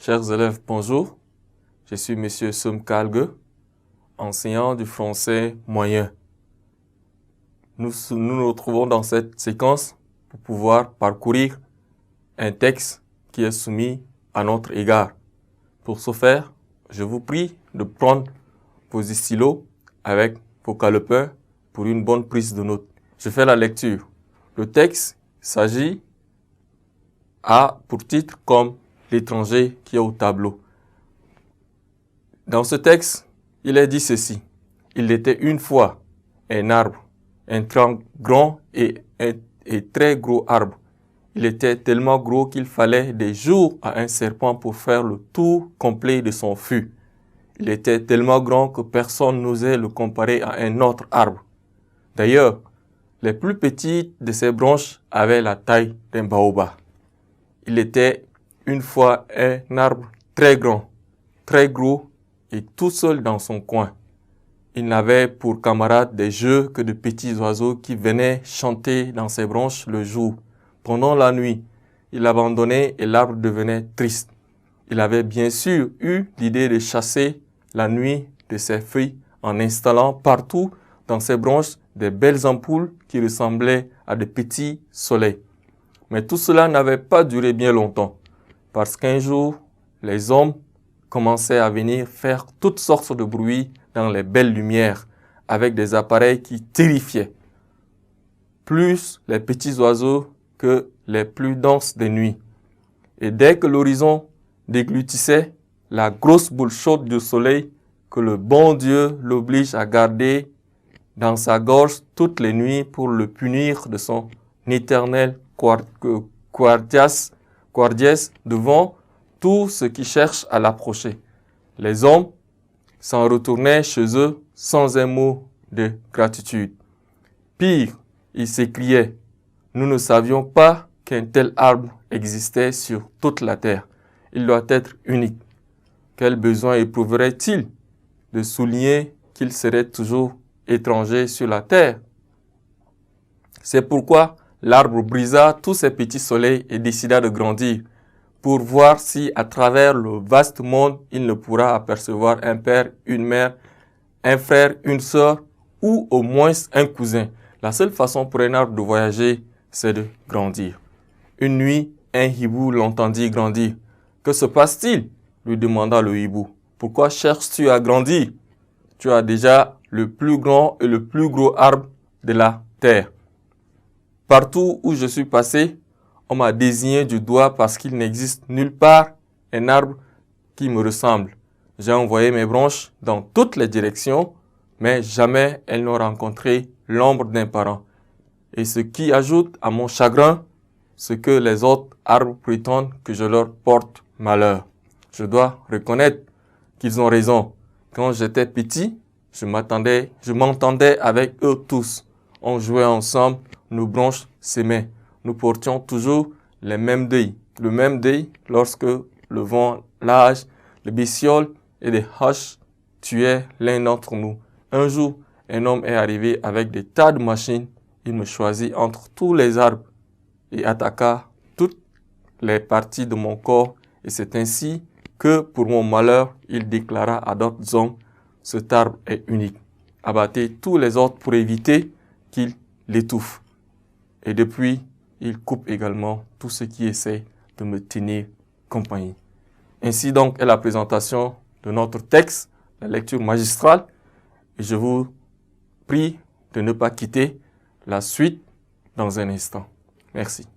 Chers élèves, bonjour. Je suis Monsieur Somkalgue, enseignant du français moyen. Nous nous retrouvons dans cette séquence pour pouvoir parcourir un texte qui est soumis à notre égard. Pour ce faire, je vous prie de prendre vos stylos avec vos calepins pour une bonne prise de notes. Je fais la lecture. Le texte a pour titre comme l'étranger qui est au tableau. Dans ce texte, il est dit ceci. Il était une fois un arbre, un très grand et très gros arbre. Il était tellement gros qu'il fallait des jours à un serpent pour faire le tour complet de son fût. Il était tellement grand que personne n'osait le comparer à un autre arbre. D'ailleurs, les plus petites de ses branches avaient la taille d'un baobab. Il était une fois un arbre très grand, très gros et tout seul dans son coin. Il n'avait pour camarades des jeux que de petits oiseaux qui venaient chanter dans ses branches le jour. Pendant la nuit, il abandonnait et l'arbre devenait triste. Il avait bien sûr eu l'idée de chasser la nuit de ses fruits en installant partout dans ses branches des belles ampoules qui ressemblaient à de petits soleils. Mais tout cela n'avait pas duré bien longtemps, parce qu'un jour, les hommes commençaient à venir faire toutes sortes de bruits dans les belles lumières, avec des appareils qui terrifiaient, plus les petits oiseaux que les plus denses des nuits. Et dès que l'horizon déglutissait la grosse boule chaude du soleil que le bon Dieu l'oblige à garder dans sa gorge toutes les nuits pour le punir de son éternel quartiès devant tout ce qui cherche à l'approcher. Les hommes s'en retournaient chez eux sans un mot de gratitude. Pire, ils s'écriaient, « Nous ne savions pas qu'un tel arbre existait sur toute la terre. Il doit être unique. » Quel besoin éprouverait-il de souligner qu'il serait toujours étranger sur la terre? C'est pourquoi l'arbre brisa tous ses petits soleils et décida de grandir, pour voir si, à travers le vaste monde, il ne pourra apercevoir un père, une mère, un frère, une sœur, ou au moins un cousin. La seule façon pour un arbre de voyager, c'est de grandir. Une nuit, un hibou l'entendit grandir. « Que se passe-t-il » lui demanda le hibou. « Pourquoi cherches-tu à grandir? Tu as déjà le plus grand et le plus gros arbre de la terre. Partout où je suis passé, on m'a désigné du doigt parce qu'il n'existe nulle part un arbre qui me ressemble. J'ai envoyé mes branches dans toutes les directions, mais jamais elles n'ont rencontré l'ombre d'un parent. Et ce qui ajoute à mon chagrin, c'est que les autres arbres prétendent que je leur porte malheur. Je dois reconnaître qu'ils ont raison. Quand j'étais petit, je m'entendais avec eux tous. On jouait ensemble, nos branches s'aimaient. Nous portions toujours les mêmes deuils. Le même deuil lorsque le vent, l'âge, les bestioles et les haches tuaient l'un d'entre nous. Un jour, un homme est arrivé avec des tas de machines. Il me choisit entre tous les arbres et attaqua toutes les parties de mon corps. Et c'est ainsi que, pour mon malheur, il déclara à d'autres hommes, « Cet arbre est unique. Abattez tous les autres pour éviter qu'il l'étouffe. » Et depuis, il coupe également tout ce qui essaie de me tenir compagnie. Ainsi donc est la présentation de notre texte, la lecture magistrale. Et je vous prie de ne pas quitter la suite dans un instant. Merci.